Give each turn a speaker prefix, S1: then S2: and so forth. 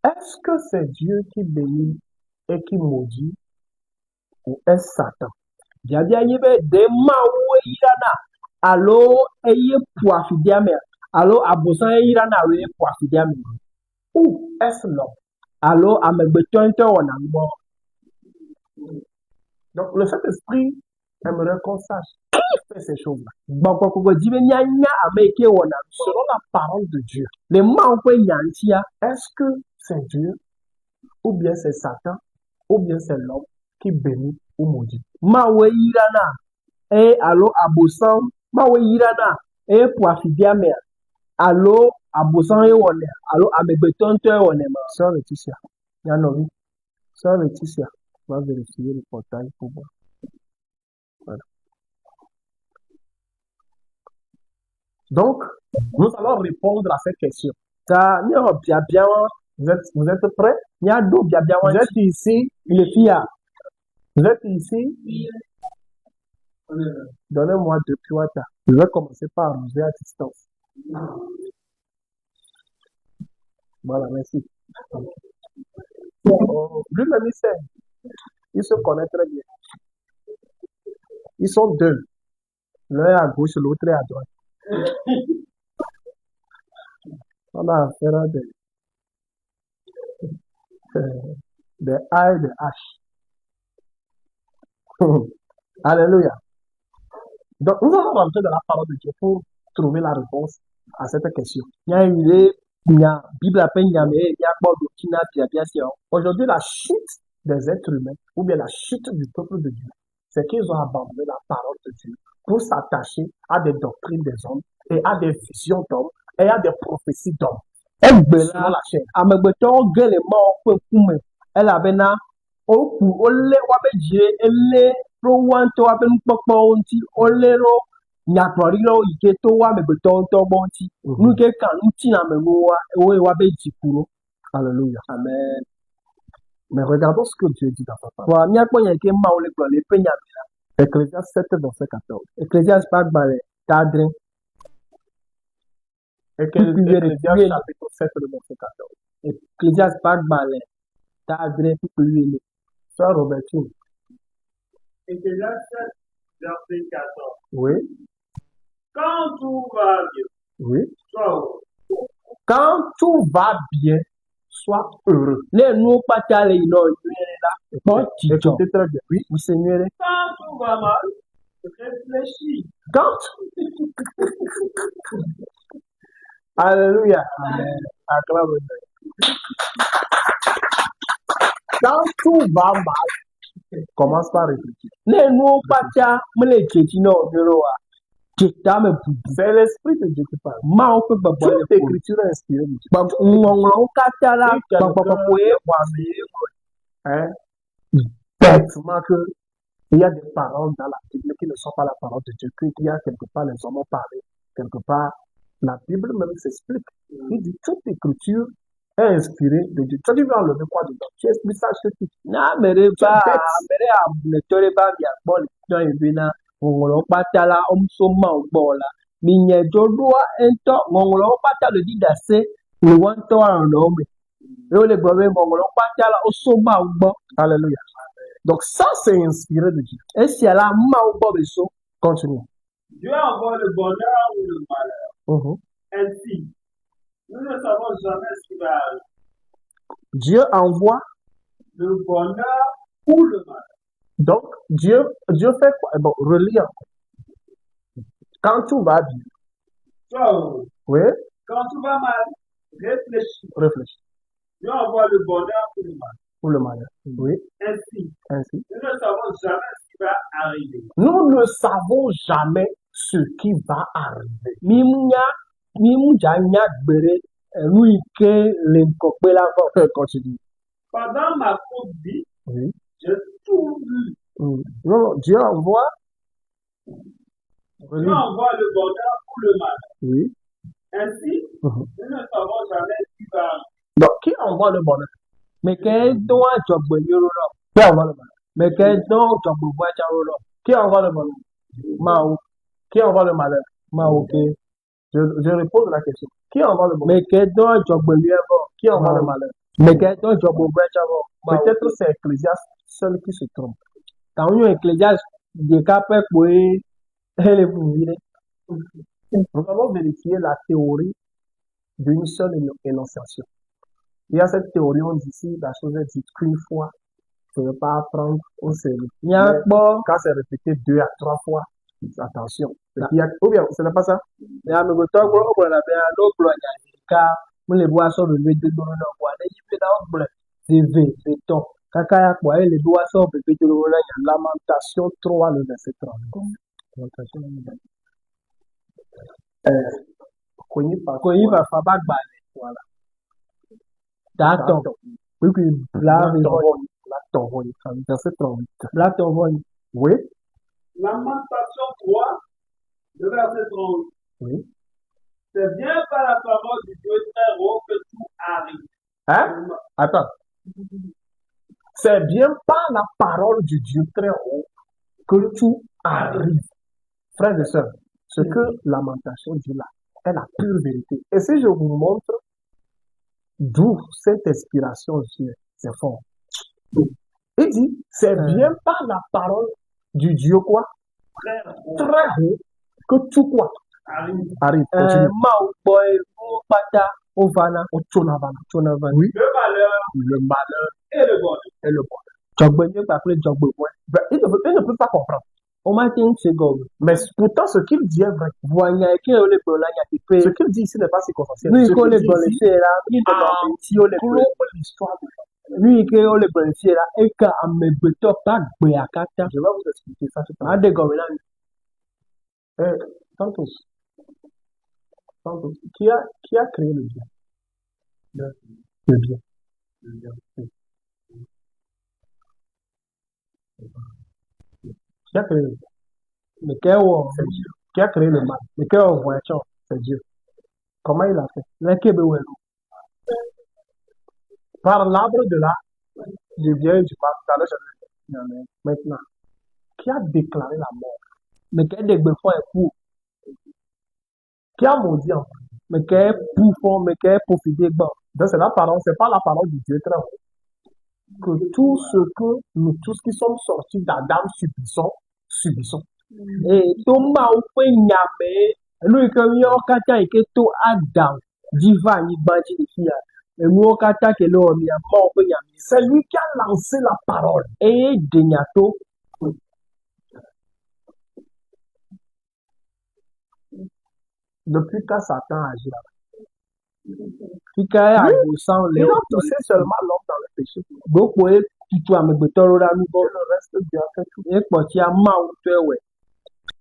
S1: Est-ce que c'est Dieu qui bénit et qui maudit ou est-ce Satan? Diabia yibe de mawe irana alo eye puafidiame alo abosan irana alo eye puafidiame ou est-ce l'homme? Alo amegbetonte onambo. Donc le Saint-Esprit aimerait qu'on sache qui fait ces choses-là. Selon la parole de Dieu, les est-ce que c'est Dieu ou bien c'est Satan ou bien c'est l'homme qui bénit ou maudit? Mawe irana e alo abosan mawe irana e puafidiame alo abosan e wone alo amegbetonte wone ma. Sœur Laetitia, Yanovi, Sœur Laetitia va vérifier le portail pour voir. Voilà. Donc, nous allons répondre à cette question. Vous êtes prêts? Vous êtes ici, les filles. Vous êtes ici? Donnez-moi 2 cuatas. Je vais commencer par arroser à distance. Voilà, merci. Lui-même, il sait. Il se connaît très bien. Ils sont 2. L'un est à gauche, l'autre est à droite. On a affaire à des A et des H. Alléluia. Donc, nous allons rentrer dans la parole de Dieu pour trouver la réponse à cette question. Aujourd'hui, la chute des êtres humains, ou bien la chute du peuple de Dieu, c'est qu'ils ont abandonné la parole de Dieu pour s'attacher à des doctrines des hommes et à des visions d'hommes et à des prophéties d'hommes. Selon la chair. Elle avait na oku ole wabeje ele ro wanto aben popo onti ole ro nyatori ro ike to wa megbeto to bonti nuke kan nti na memoa ewe wabeji kuro. Alléluia. Amen. Mais regardons ce que Dieu dit dans sa parole. Wa mia kponya ke ma ole gbo le penya bila. Ecclésiaste 7 verset 14. Ecclésiaste pas balé tadrin. Ecclésiaste chapitre 7 verset 14. Ecclésiaste pas balé tadrin pour lui. Sœur Robertine.
S2: Ecclésiaste 7 verset 14.
S1: Oui.
S2: Quand tout va bien,
S1: Oui.
S2: sois heureux.
S1: Quand tout va bien, sois heureux. Écoutez très bien. Oui, vous Seigneur.
S2: Quand tout va mal, réfléchis.
S1: Quand. Alléluia. Amen. Acclame. Quand tout va mal, commence par réfléchir. C'est l'esprit de Dieu qui parle. Toute écriture est inspirée de Dieu. Bêtement que il y a des paroles dans la Bible qui ne sont pas la parole de Dieu, qu'il y a quelque part les hommes ont parlé, quelque part la Bible même s'explique. Il dit toute écriture est inspirée de Dieu. Tu vas enlever quoi dedans? Tu expliques ça chez qui? Alléluia. Donc ça c'est inspiré de Dieu. Continue.
S2: Dieu envoie le bonheur ou le malheur. Ainsi, nous ne savons jamais ce qui va arriver.
S1: Dieu envoie
S2: le bonheur ou le malheur.
S1: Donc, Dieu fait quoi? Bon, relis encore. Quand tout va bien. Oui.
S2: Quand tout va mal, réfléchis.
S1: Réfléchis.
S2: Dieu envoie le bonheur ou le malheur.
S1: Ou le malheur. Oui.
S2: Ainsi.
S1: Nous
S2: ne savons jamais ce qui va arriver.
S1: Nous ne savons jamais ce qui va arriver. Continue.
S2: Pendant ma courte vie, j'ai tout vu.
S1: Non, Dieu envoie.
S2: Dieu envoie le bonheur ou le malheur.
S1: Oui.
S2: Ainsi, nous ne savons jamais ce qui va arriver.
S1: Donc, qui envoie le bonheur? Mais quel don a tu qui envoie le bonheur? Mais quel don tu qui envoie le bonheur? Mao. Qui envoie le malheur? Mao. Je repose la question. Qui envoie le bonheur? Mais quel don tu qui envoie le malheur? Mais peut-être c'est Ecclésiaste seul qui se trompe. Quand on est Ecclésiaste, des cas peut elle est vous dire. Nous avons vérifié la théorie d'une seule énonciation. Il y a cette théorie, on dit ici, la chose est dite qu'une fois, il ne faut pas apprendre au sérieux. Quand c'est répété 2 à 3 fois, attention. Ou bien, ce n'est pas ça? Les boissons de l'huile de l'eau, les boissons de l'huile de l'eau, Lamentation 3, le verset 30. Voilà. D'accord. Verset 38. Oui.
S2: Lamentation 3, le verset 30.
S1: Oui.
S2: C'est bien par la parole du Dieu très haut que tout arrive.
S1: Hein? Attends. C'est bien par la parole du Dieu très haut que tout arrive. Frères et sœurs, ce que Lamentation dit là est la pure vérité. Et si je vous montre d'où cette inspiration vient, c'est fort. Il dit, c'est bien par la parole du Dieu quoi? Très haut que tout quoi? Arrive. Continue. Oui. Le malheur
S2: Et le bonheur.
S1: et le bonheur. Il ne peut pas comprendre. Mais pourtant, ce qu'il dit est vrai. Ce qu'il dit ici n'est pas si conscientiel. Ce qu'il dit ici englobe l'histoire de l'homme. Je vais vous expliquer ça tout à l'heure. Santos, qui a créé le bien? Le bien. Oui. Qui a créé le bien? C'est Dieu. Qui a créé le mal? C'est Dieu. Comment il a fait? Par l'arbre du bien et du mal. Tout à l'heure, maintenant, qui a déclaré la mort? Qui a maudit en premier? Donc c'est la parole, c'est pas la parole du Dieu très haut. Que tout ce que nous tous qui sommes sortis d'Adam subissons. Et Thomas lui que yo kata iketo Adam diva ni banji fia. Et moi kata ke lo mi mort c'est lui qui a lancé la parole. Et Deniato depuis quand Satan agit là. Il a poussé seulement l'homme dans le péché. Donc, le reste Dieu a fait tout.